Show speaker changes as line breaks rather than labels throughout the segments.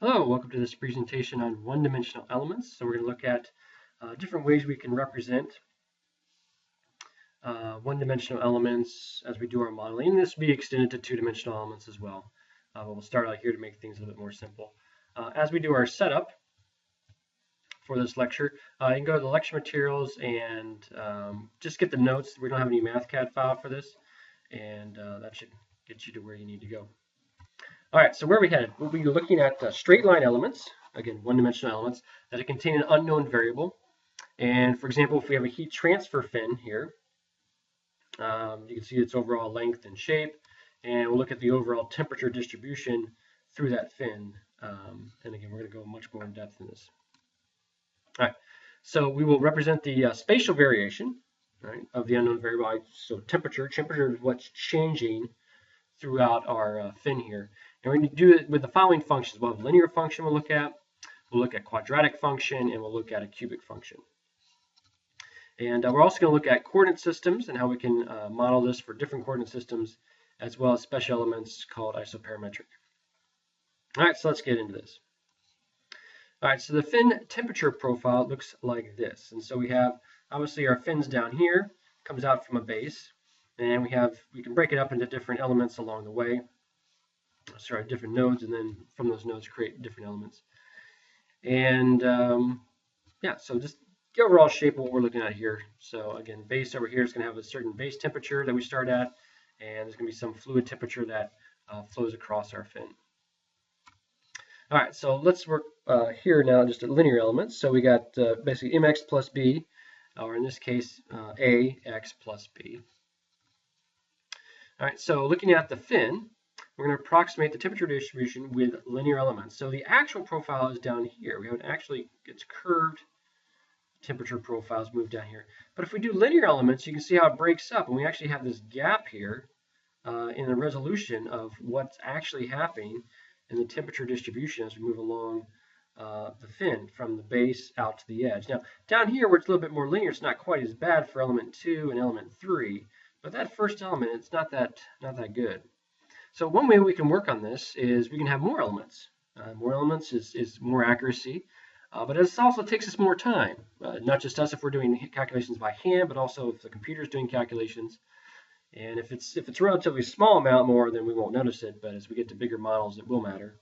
Hello, welcome to this presentation on one-dimensional elements. So we're going to look at different ways we can represent one-dimensional elements as we do our modeling. This will be extended to two-dimensional elements as well. But we'll start out here to make things a little bit more simple. As we do our setup for this lecture, you can go to the lecture materials and just get the notes. We don't have any MathCAD file for this, and that should get you to where you need to go. All right, so where are we headed? We'll be looking at straight line elements, again, one-dimensional elements, that contain an unknown variable. And for example, if we have a heat transfer fin here, you can see its overall length and shape, and we'll look at the overall temperature distribution through that fin. And again, we're going to go much more in depth in this. All right, so we will represent the spatial variation, right, of the unknown variable. So temperature is what's changing throughout our fin here. And we're going to do it with the following functions. We'll have a linear function we'll look at quadratic function, and we'll look at a cubic function. And we're also going to look at coordinate systems and how we can model this for different coordinate systems, as well as special elements called isoparametric. All right, so let's get into this. All right, so the fin temperature profile looks like this. And so we have, obviously, our fins down here, comes out from a base. And we can break it up into different elements along the way. Sorry, different nodes, and then from those nodes create different elements. And yeah, so just the overall shape of what we're looking at here. So again, base over here is going to have a certain base temperature that we start at, and there's going to be some fluid temperature that flows across our fin. All right, so let's work here now just at linear elements. So we got basically mx plus b, or in this case, ax plus b. All right, so looking at the fin, we're going to approximate the temperature distribution with linear elements. So the actual profile is down here. We have it's curved temperature profiles moved down here. But if we do linear elements, you can see how it breaks up, and we actually have this gap here in the resolution of what's actually happening in the temperature distribution as we move along the fin from the base out to the edge. Now, down here where it's a little bit more linear, it's not quite as bad for element 2 and element 3, but that first element, it's not that good. So one way we can work on this is we can have more elements. More elements is more accuracy, but it also takes us more time. Not just us if we're doing calculations by hand, but also if the computer is doing calculations. And if it's a relatively small amount more, then we won't notice it. But as we get to bigger models, it will matter.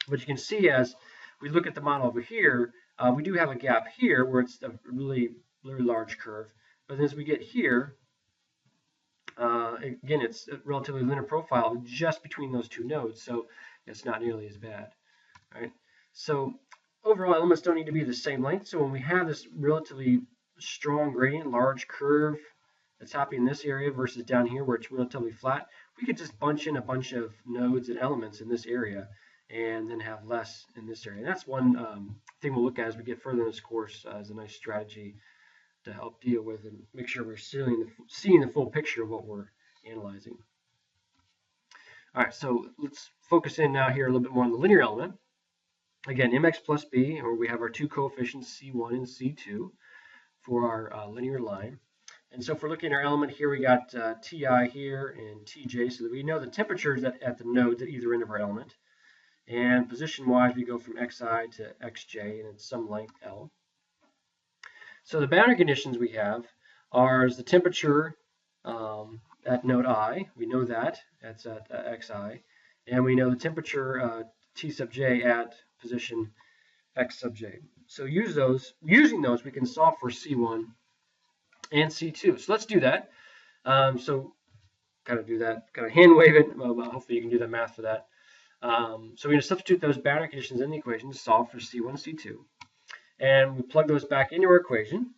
But you can see as we look at the model over here, we do have a gap here where it's a really large curve. But as we get here, again, it's a relatively linear profile just between those two nodes, so it's not nearly as bad. All right? So overall, elements don't need to be the same length. So when we have this relatively strong gradient, large curve that's happening in this area versus down here where it's relatively flat, we could just bunch in a bunch of nodes and elements in this area and then have less in this area. And that's one thing we'll look at as we get further in this course as a nice strategy to help deal with and make sure we're seeing the full picture of what we're analyzing. All right, so let's focus in now here a little bit more on the linear element. Again, mx plus b, or we have our two coefficients c1 and c2 for our linear line. And so if we're looking at our element here, we got ti here and tj, so that we know the temperatures at the nodes at either end of our element. And position-wise, we go from xi to xj, and it's some length L. So the boundary conditions we have are the temperature at node I. We know that. That's at xi. And we know the temperature T sub j at position x sub j. So using those, we can solve for C1 and C2. So let's do that. So kind of hand wave it. Well, hopefully you can do the math for that. So we're going to substitute those boundary conditions in the equation to solve for C1 and C2. And we plug those back into our equation.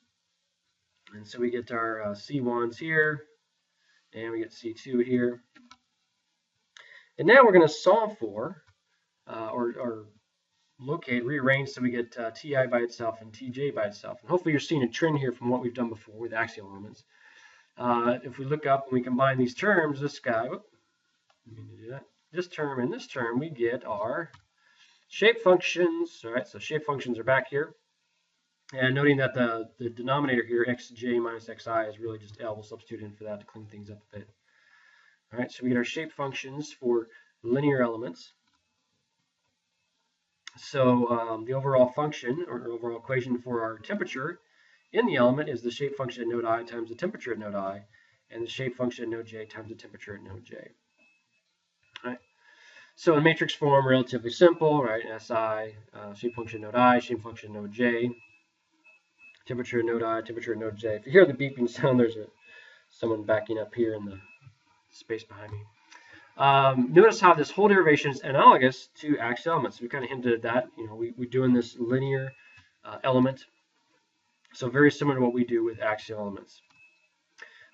And so we get our C1s here, and we get C2 here. And now we're going to solve for, or locate, rearrange, so we get Ti by itself and Tj by itself. And hopefully you're seeing a trend here from what we've done before with axial elements. If we look up and we combine these terms, this guy, this term and this term, we get our shape functions. All right, so shape functions are back here. And noting that the denominator here, xj minus xi, is really just L. We'll substitute in for that to clean things up a bit. All right, so we get our shape functions for linear elements. So the overall function or overall equation for our temperature in the element is the shape function at node I times the temperature at node I, and the shape function at node j times the temperature at node j. All right. So in matrix form, relatively simple, right? SI, shape function node I, shape function node j, temperature node I, temperature node j. If you hear the beeping sound, there's someone backing up here in the space behind me. Notice how this whole derivation is analogous to axial elements. We kind of hinted at that. You know, we're doing this linear element, so very similar to what we do with axial elements.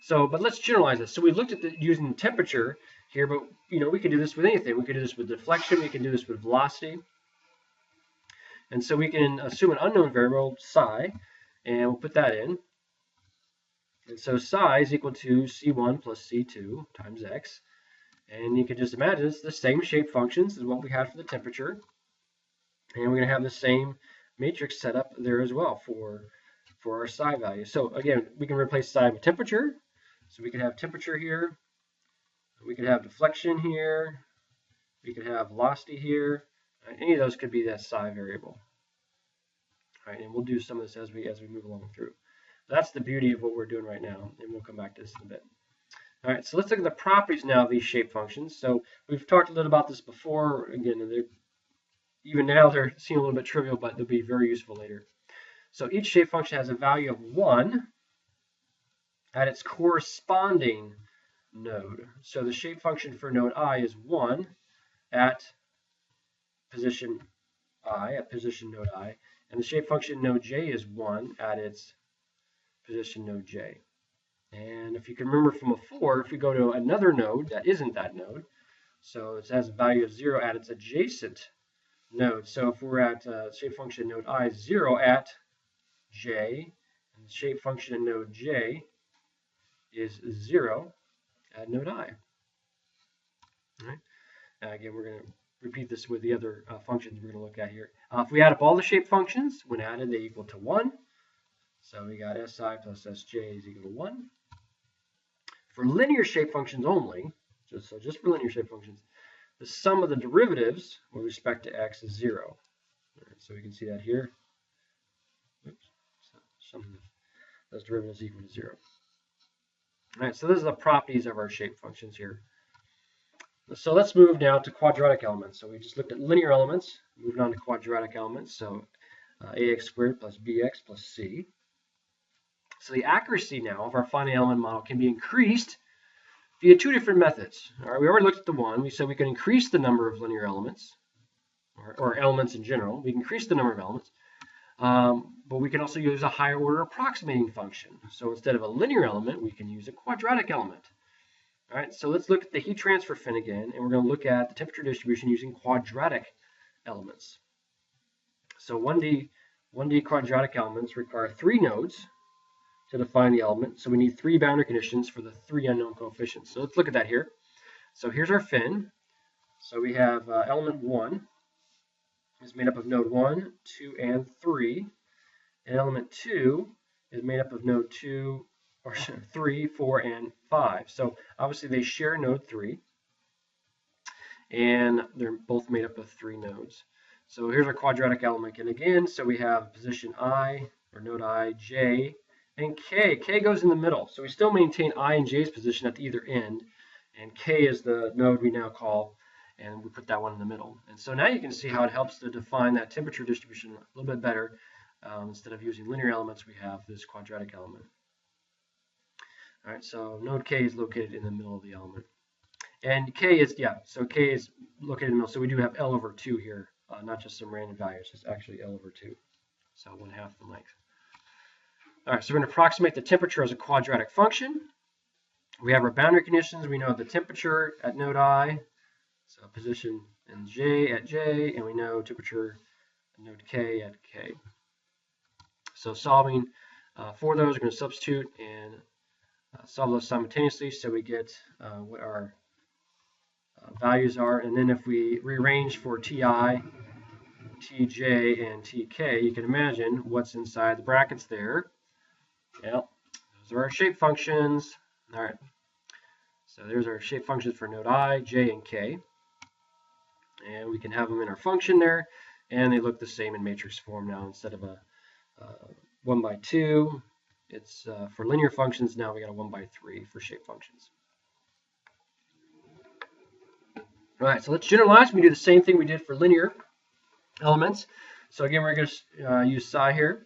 So, but let's generalize this. So we looked at using temperature here, but you know, we could do this with anything. We could do this with deflection. We can do this with velocity. And so we can assume an unknown variable, psi, and we'll put that in. And so psi is equal to C1 plus C2 times x. And you can just imagine it's the same shape functions as what we had for the temperature. And we're going to have the same matrix set up there as well for our psi value. So again, we can replace psi with temperature. So we could have temperature here. We could have deflection here. We could have velocity here. Any of those could be that psi variable. All right, and we'll do some of this as we move along through. That's the beauty of what we're doing right now, and we'll come back to this in a bit. All right, so let's look at the properties now of these shape functions. So we've talked a little about this before. Again, even now they're seem a little bit trivial, but they'll be very useful later. So each shape function has a value of 1 at its corresponding node. So the shape function for node I is 1 at position I, at position node I, and the shape function node j is 1 at its position node j. And if you can remember from before, if we go to another node that isn't that node, so it has a value of 0 at its adjacent node. So if we're at shape function node I 0 at j, and the shape function in node j is 0 at node I. All right. Again, we're going to repeat this with the other functions we're going to look at here. If we add up all the shape functions, when added, they equal to 1. So we got Si plus Sj is equal to 1. For linear shape functions only, just for linear shape functions, the sum of the derivatives with respect to x is 0. All right, so we can see that here. Oops. So sum of those derivatives equal to 0. All right, so those are the properties of our shape functions here. So let's move now to quadratic elements. So we just looked at linear elements, moving on to quadratic elements. So ax squared plus bx plus c. So the accuracy now of our finite element model can be increased via two different methods. All right, we already looked at the one. We said we can increase the number of linear elements, or elements in general. We can increase the number of elements, but we can also use a higher order approximating function. So instead of a linear element, we can use a quadratic element. All right, so let's look at the heat transfer fin again, and we're going to look at the temperature distribution using quadratic elements. So 1D quadratic elements require 3 nodes to define the element. So we need 3 boundary conditions for the 3 unknown coefficients. So let's look at that here. So here's our fin. So we have element 1 is made up of node 1, 2, and 3. And element 2 is made up of node 2, or 3, 4, and 5. So obviously they share node 3. And they're both made up of 3 nodes. So here's our quadratic element. And again, so we have position I, or node I, j, and k. K goes in the middle. So we still maintain I and j's position at either end. And k is the node we now call, and we put that one in the middle. And so now you can see how it helps to define that temperature distribution a little bit better. Instead of using linear elements, we have this quadratic element. All right, so node k is located in the middle of the element. And k is, so k is located in the middle. So we do have L over 2 here, not just some random values. It's actually L over 2, so 1/2 the length. All right, so we're going to approximate the temperature as a quadratic function. We have our boundary conditions. We know the temperature at node I, so position in j at j, and we know temperature at node k at k. So solving for those, we're going to substitute and solve those simultaneously so we get what our values are. And then if we rearrange for ti, tj, and tk, you can imagine what's inside the brackets there. Well, those are our shape functions. All right, so there's our shape functions for node I, j, and k. And we can have them in our function there. and they look the same in matrix form now. Instead of a 1 by 2, it's for linear functions. Now we got a 1 by 3 for shape functions. All right, so let's generalize. We do the same thing we did for linear elements. So again, we're going to use psi here.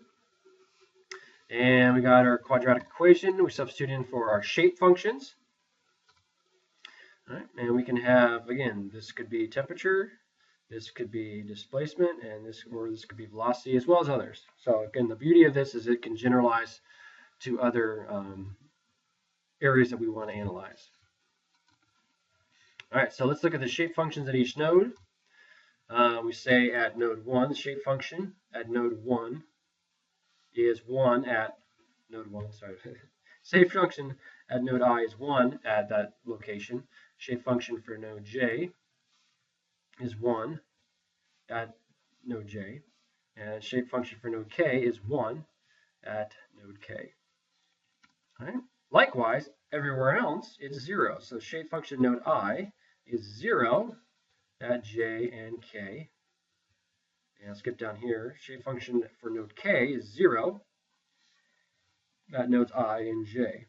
And we got our quadratic equation. We substitute in for our shape functions. All right, and we can have, again, this could be temperature, this could be displacement, and this could be velocity, as well as others. So again, the beauty of this is it can generalize to other areas that we want to analyze. All right, so let's look at the shape functions at each node. We say at node 1, the shape function at node 1 is 1 at node 1, sorry. Shape function at node I is 1 at that location. Shape function for node J is 1 at node J. And shape function for node K is 1 at node K. All right. Likewise, everywhere else, it's 0. So shape function node I is 0 at J and K. And I'll skip down here. Shape function for node K is 0 at nodes I and J.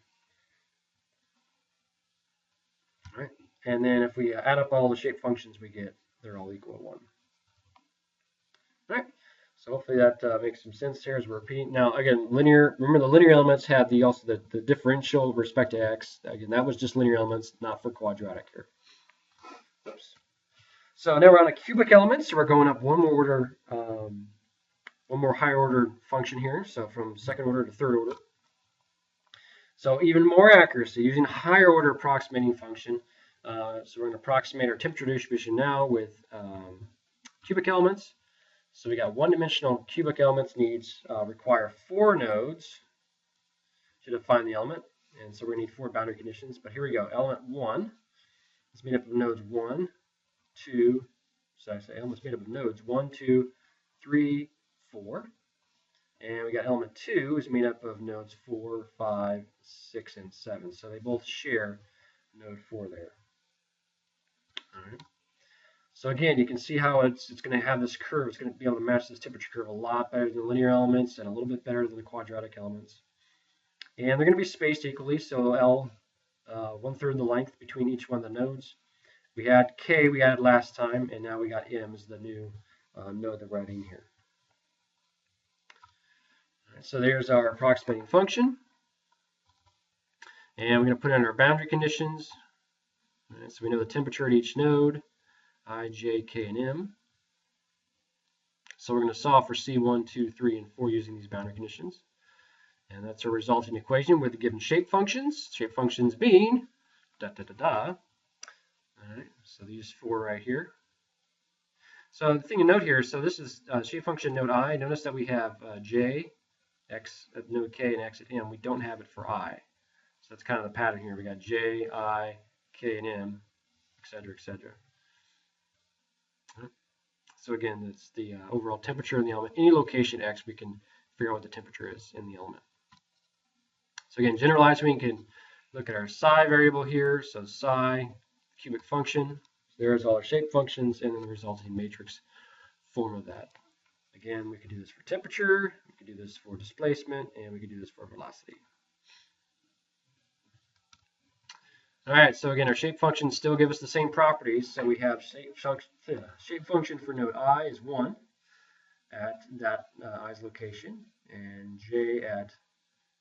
All right. And then if we add up all the shape functions we get, they're all equal to 1. All right. So hopefully that makes some sense here as we're repeating. Now, again, linear. Remember, the linear elements have the differential with respect to x. Again, that was just linear elements, not for quadratic here. Oops. So now we're on a cubic element. So we're going up one more order, one more higher order function here. So from second order to third order. So even more accuracy using higher order approximating function. So we're going to approximate our temperature distribution now with cubic elements. So we got one-dimensional cubic elements require 4 nodes to define the element. And so we're going to need 4 boundary conditions. But here we go. Element 1 is made up of nodes 1, 2, so I say element's made up of nodes 1, 2, 3, 4. And we got element 2 is made up of nodes 4, 5, 6, and 7. So they both share node 4 there. All right. So again, you can see how it's going to have this curve. It's going to be able to match this temperature curve a lot better than the linear elements and a little bit better than the quadratic elements. And they're going to be spaced equally, so L 1/3 the length between each one of the nodes. We had K we added last time, and now we got M as the new node that we're adding here. All right, so there's our approximating function. And we're going to put in our boundary conditions. All right, so we know the temperature at each node. I, J, K, and M. So we're going to solve for C1, 2, 3, and 4 using these boundary conditions. And that's our resulting equation with the given shape functions. Shape functions being All right, so these 4 right here. So the thing to note here, so this is shape function node I. Notice that we have J, X at node K, and X at M. We don't have it for I. So that's kind of the pattern here. We got J, I, K, and M, etc., etc. So again, it's the overall temperature in the element. Any location X, we can figure out what the temperature is in the element. So again, generalizing, we can look at our psi variable here. So psi, cubic function. There's all our shape functions, and then the resulting matrix form of that. Again, we could do this for temperature, we could do this for displacement, and we could do this for velocity. All right, so again, our shape functions still give us the same properties. So we have shape function for node I is 1 at that I's location, and J at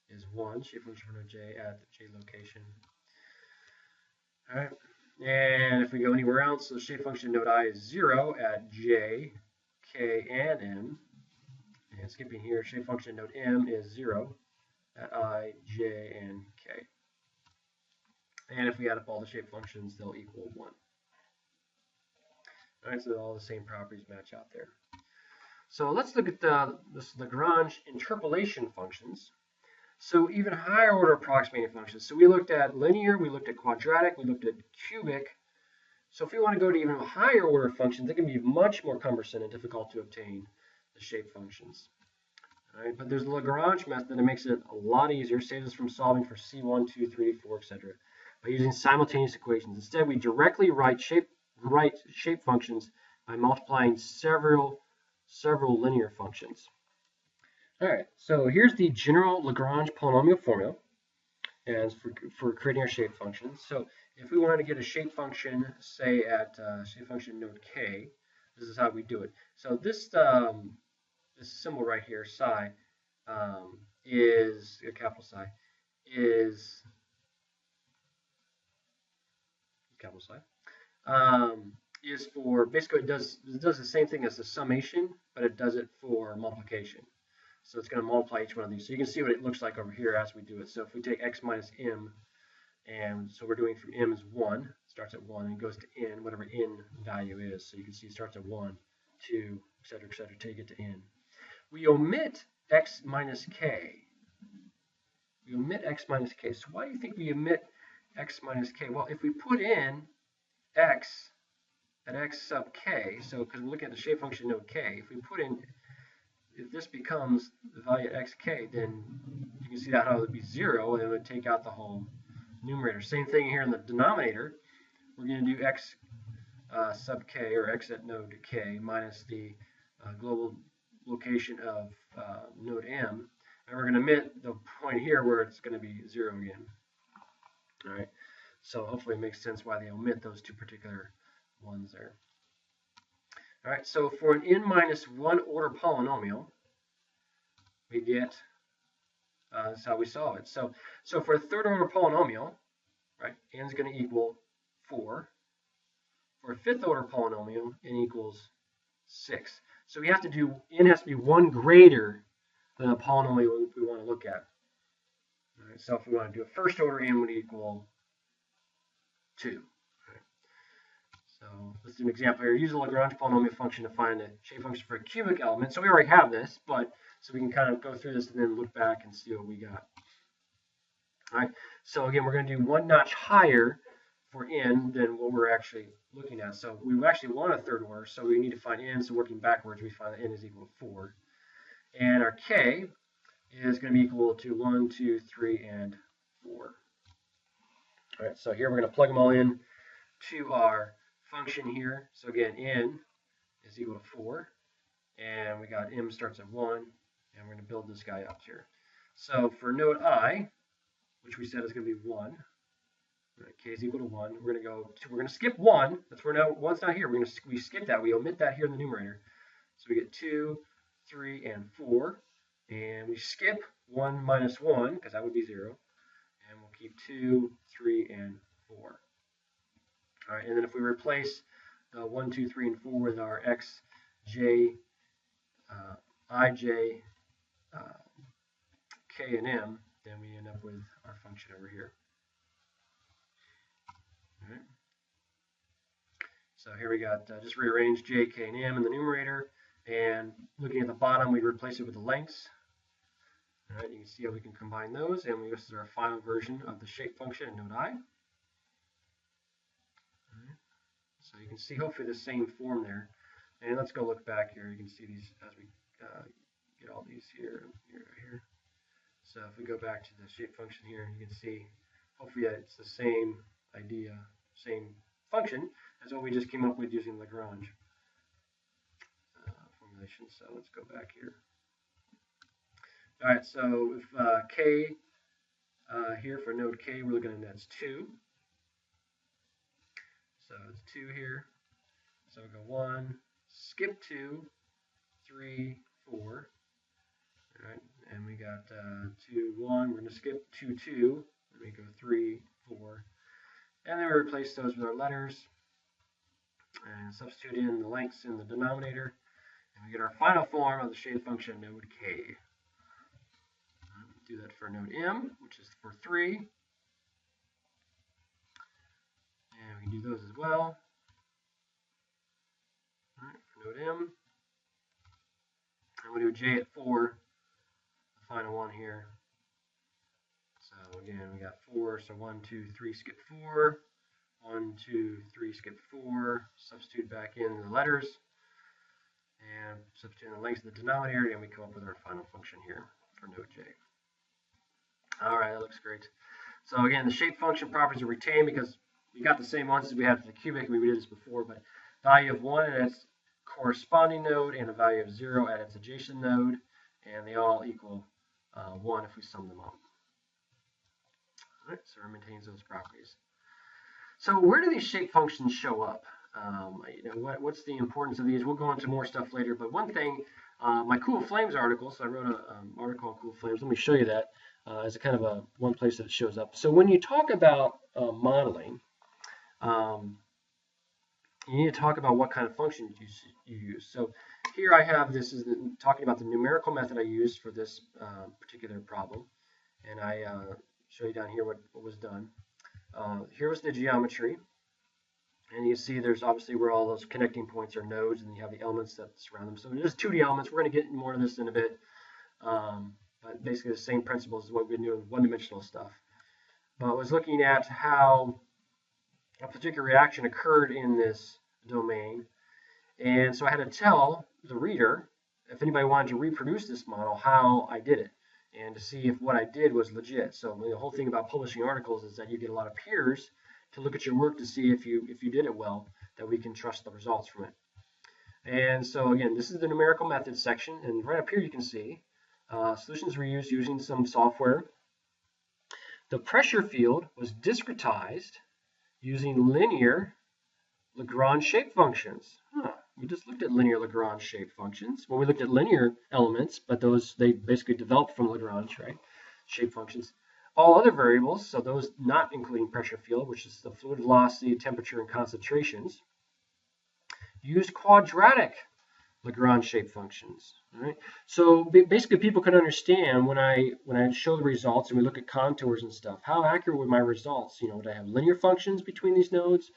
is 1, shape function for node J at the J location. All right, and if we go anywhere else, so the shape function node I is 0 at J, K, and M. And skipping here, shape function node M is 0 at I, J, and K. And if we add up all the shape functions, they'll equal 1. All right, so all the same properties match out there. So let's look at this Lagrange interpolation functions. So even higher order approximating functions. So we looked at linear, we looked at quadratic, we looked at cubic. So if we want to go to even higher order functions, they can be much more cumbersome and difficult to obtain the shape functions. All right, but there's the Lagrange method that makes it a lot easier, saves us from solving for C1, 2, 3, 4, etc. by using simultaneous equations. Instead, we directly write shape functions by multiplying several several linear functions. All right, so here's the general Lagrange polynomial formula as for creating our shape functions. So if we wanted to get a shape function, say at shape function node k, this is how we do it. So this symbol right here, psi, is a capital psi, is capital psi, is for basically it does the same thing as the summation, but it does it for multiplication. So it's going to multiply each one of these. So you can see what it looks like over here as we do it. So if we take x minus m, and so we're doing from m is 1, starts at 1, and goes to n, whatever n value is. So you can see it starts at 1, 2, etc., till you get to n. We omit x minus k. We omit x minus k. So why do you think we omit x minus k? Well, if we put in x at x sub k, so because we're looking at the shape function node k, if we put in, if this becomes the value at xk, then you can see that how it would be 0, and it would take out the whole numerator. Same thing here in the denominator. We're going to do x sub k, or x at node k, minus the global location of node m, and we're going to omit the point here where it's going to be 0 again. All right, so hopefully it makes sense why they omit those two particular ones there. All right, so for an n minus 1 order polynomial, we get, that's how we solve it. So for a third order polynomial, right, n is going to equal 4. For a fifth order polynomial, n equals 6. So we have to do, n has to be 1 greater than the polynomial we want to look at. All right, so if we want to do a first order, n would equal 2. So let's do an example here. Use a Lagrange polynomial function to find the shape function for a cubic element. So we already have this, but so we can kind of go through this and then look back and see what we got. All right. So again, we're going to do one notch higher for n than what we're actually looking at. So we actually want a third order, so we need to find n. So working backwards, we find that n is equal to 4. And our k is going to be equal to 1, 2, 3, and 4. All right. So here we're going to plug them all in to our function here. So again, n is equal to 4, and we got m starts at 1, and we're going to build this guy up here. So for node I, which we said is going to be 1, right, k is equal to 1. We're going to skip 1. That's where now 1's not here. We skip that. We omit that here in the numerator. So we get 2, 3, and 4, and we skip 1 minus 1 because that would be 0, and we'll keep 2, 3, and 4. All right, and then if we replace 1, 2, 3, and 4 with our x, j, I, j, k, and m, then we end up with our function over here. All right. So here we got just rearrange j, k, and m in the numerator, and looking at the bottom, we replace it with the lengths. All right, you can see how we can combine those, and this is our final version of the shape function in node I. So you can see hopefully the same form there. And let's go look back here. You can see these as we get all these here, here. So if we go back to the shape function here, you can see hopefully it's the same idea, same function as what we just came up with using Lagrange formulation. So let's go back here. All right, so if k here for node k, we're looking at that's 2. So it's 2 here. So we go 1, skip 2, 3, 4. All right, and we got 2, 1. We're going to skip 2, 2. Then we go 3, 4. And then we replace those with our letters and substitute in the lengths in the denominator. And we get our final form of the shape function node k. Do that for node m, which is for 3. And we can do those as well. All right, for node m. And we'll do j at 4, the final one here. So again, we got 4, so 1, 2, 3, skip 4. 1, 2, 3, skip 4. Substitute back in the letters. And substitute in the lengths of the denominator, and we come up with our final function here for node j. All right, that looks great. So again, the shape function properties are retained because we got the same ones as we had for the cubic. We did this before, but value of 1, and it's corresponding node and a value of 0 at its adjacent node, and they all equal 1 if we sum them up. All right, so it maintains those properties. So where do these shape functions show up? What's the importance of these? We'll go into more stuff later, but one thing, my Cool Flames article, so I wrote an article on Cool Flames. Let me show you that as a kind of one place that it shows up. So when you talk about modeling, you need to talk about what kind of functions you use. So here I have, this is talking about the numerical method I used for this particular problem. And I show you down here what was done. Here was the geometry. And you see there's obviously where all those connecting points are nodes, and you have the elements that surround them. So there's 2D elements. We're going to get more of this in a bit. But basically the same principles as what we've been doing with one-dimensional stuff. But I was looking at how a particular reaction occurred in this domain. And so I had to tell the reader, if anybody wanted to reproduce this model, how I did it, and to see if what I did was legit. So the whole thing about publishing articles is that you get a lot of peers to look at your work to see if you did it well, that we can trust the results from it. And so again, this is the numerical method section, and right up here you can see solutions were used using some software. The pressure field was discretized using linear Lagrange shape functions. We just looked at linear Lagrange shape functions. Well, we looked at linear elements, but they basically developed from Lagrange, right? Shape functions. All other variables, so those not including pressure field, which is the fluid velocity, temperature, and concentrations, use quadratic Lagrange shape functions. All right. So basically, people can understand when I show the results and we look at contours and stuff, how accurate were my results? Would I have linear functions between these nodes?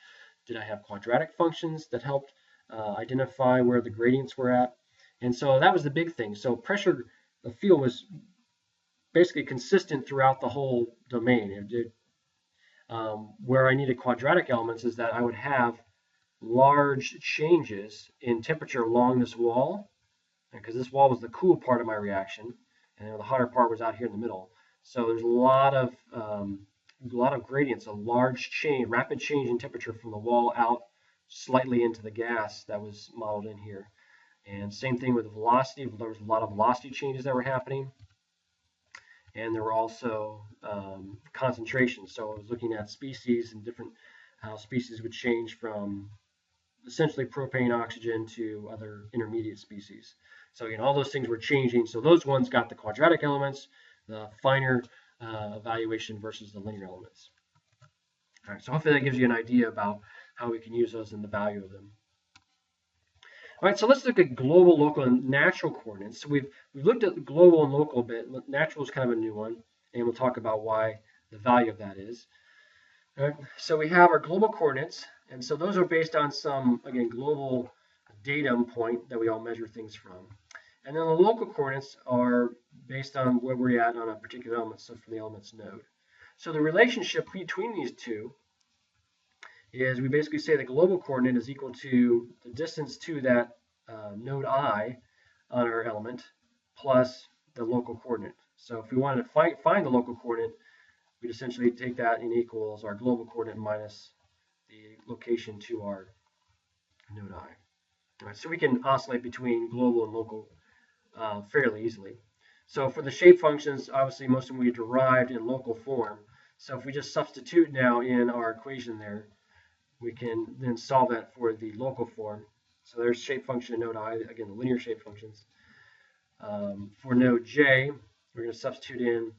Did I have quadratic functions that helped identify where the gradients were at? And so that was the big thing. So pressure, the field was basically consistent throughout the whole domain. Where I needed quadratic elements is that I would have large changes in temperature along this wall, because this wall was the cool part of my reaction, and the hotter part was out here in the middle. So there's a lot of gradients, a large change, rapid change in temperature from the wall out slightly into the gas that was modeled in here. And same thing with the velocity. There was a lot of velocity changes that were happening. And there were also concentrations. So I was looking at species and how species would change from essentially propane, oxygen to other intermediate species. So all those things were changing. So those ones got the quadratic elements, the finer evaluation versus the linear elements. All right, so hopefully that gives you an idea about how we can use those and the value of them. All right, so let's look at global, local, and natural coordinates. So we've looked at global and local a bit. Natural is kind of a new one, and we'll talk about why the value of that is. All right, so we have our global coordinates, and so those are based on some, again, global datum point that we all measure things from. And then the local coordinates are based on where we're at on a particular element, so from the element's node. So the relationship between these two is we basically say the global coordinate is equal to the distance to that node I on our element plus the local coordinate. So if we wanted to find the local coordinate, we'd essentially take that and equals our global coordinate minus the location to our node I. All right, so we can oscillate between global and local fairly easily. So for the shape functions, obviously most of them we derived in local form. So if we just substitute now in our equation there, we can then solve that for the local form. So there's shape function in node I, again, the linear shape functions. For node J, we're going to substitute in,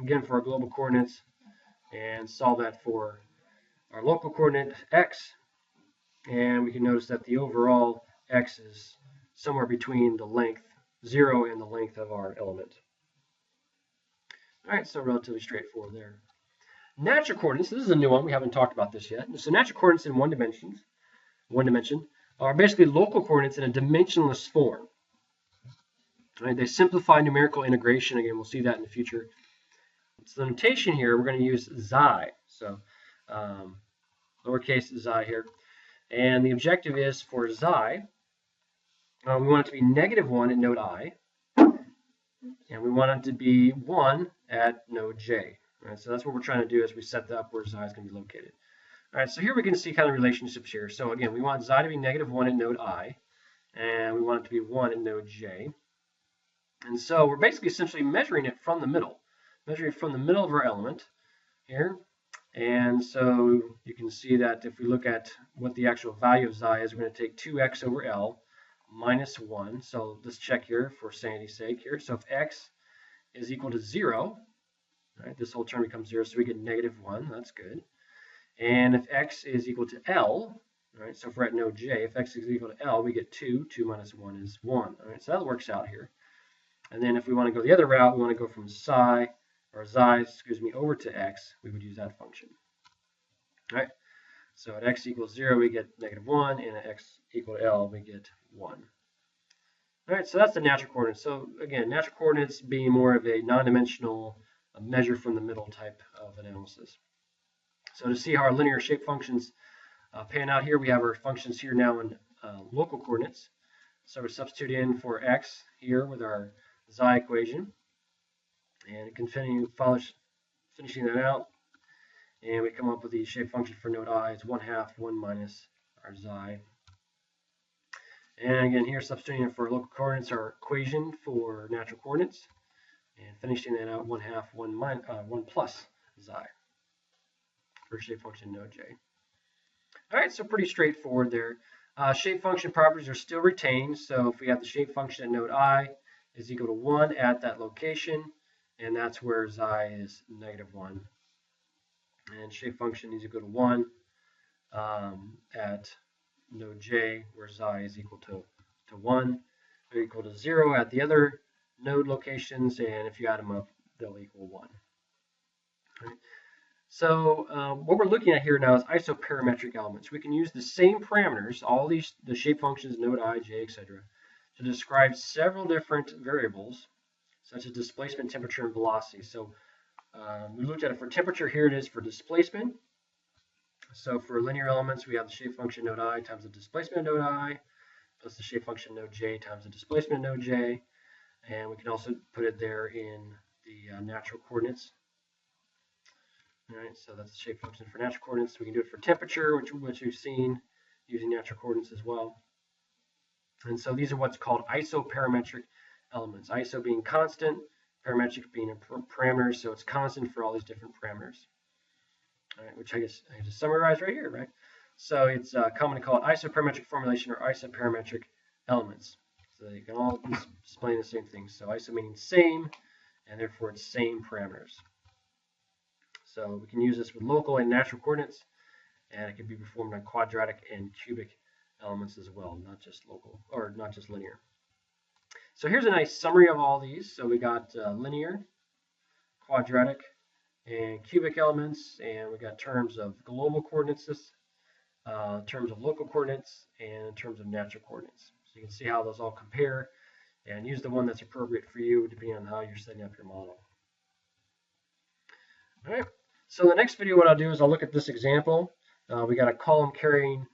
again, for our global coordinates and solve that for our local coordinate x. And we can notice that the overall x is somewhere between the length 0 and the length of our element. All right, so relatively straightforward there. Natural coordinates, this is a new one. We haven't talked about this yet. So natural coordinates in one dimension are basically local coordinates in a dimensionless form. Right? They simplify numerical integration. Again, we'll see that in the future. So the notation here, we're going to use xi. So lowercase xi here. And the objective is for xi, we want it to be -1 at node I, and we want it to be 1 at node J. Right, so that's what we're trying to do as we set up where xi is going to be located. All right, so here we can see kind of relationships here. So again, we want xi to be -1 at node I. and we want it to be 1 in node j. And so we're basically essentially measuring it from the middle, measuring it from the middle of our element here. And so you can see that if we look at what the actual value of xi is, we're going to take 2x over L minus 1. So let's check here for sanity's sake here. So if x is equal to 0, right, this whole term becomes 0, so we get negative 1. That's good. And if x is equal to L, right, so if we're at node j, if x is equal to L, we get 2. 2 minus 1 is 1. All right, so that works out here. And then if we want to go the other route, we want to go from xi over to x, we would use that function. All right, so at x equals 0, we get negative 1, and at x equal to L, we get 1. All right, so that's the natural coordinates. So again, natural coordinates being more of a non-dimensional measure from the middle type of analysis. So to see how our linear shape functions pan out here, we have our functions here now in local coordinates. So we substitute in for x here with our xi equation, and continue finishing that out, and we come up with the shape function for node I. It's 1/2 1 minus our xi. And again, here substituting in for local coordinates, our equation for natural coordinates, and finishing that out 1/2 1 plus xi for shape function node j. All right, so pretty straightforward there. Shape function properties are still retained. So if we have the shape function at node I is equal to 1 at that location, and that's where xi is negative 1. And shape function is equal to 1 at node j, where xi is equal to 1. They're equal to 0 at the other node locations, and if you add them up, they'll equal 1. All right. So what we're looking at here now is isoparametric elements. We can use the same parameters, all the shape functions, node I, j, etc., to describe several different variables, such as displacement, temperature, and velocity. So we looked at it for temperature. Here it is for displacement. So for linear elements, we have the shape function node I times the displacement node I, plus the shape function node j times the displacement node j. And we can also put it there in the natural coordinates. All right, so that's the shape function for natural coordinates. We can do it for temperature, which we've seen using natural coordinates as well. And so these are what's called isoparametric elements. Iso being constant, parametric being a parameter, so it's constant for all these different parameters. All right, which I guess I just summarized right here, right? So it's common to call it isoparametric formulation or isoparametric elements. So they can all explain the same thing. So iso meaning same, and therefore it's same parameters. So we can use this with local and natural coordinates, and it can be performed on quadratic and cubic elements as well, not just local or not just linear. So here's a nice summary of all these. So we got linear, quadratic, and cubic elements, and we got terms of global coordinates, terms of local coordinates, and in terms of natural coordinates. So you can see how those all compare, and use the one that's appropriate for you depending on how you're setting up your model. All right. So in the next video, what I'll do is I'll look at this example. We got a column carrying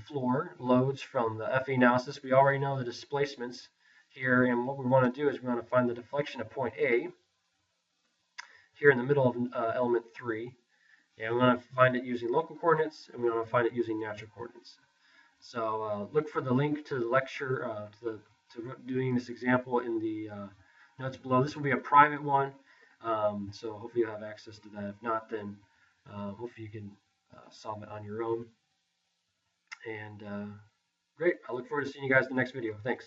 floor loads from the FE analysis. We already know the displacements here, and what we want to do is we want to find the deflection at point A here in the middle of element 3, and we want to find it using local coordinates, and we want to find it using natural coordinates. So look for the link to the lecture to doing this example in the notes below. This will be a private one. So hopefully you'll have access to that. If not, then hopefully you can solve it on your own. And great. I look forward to seeing you guys in the next video. Thanks.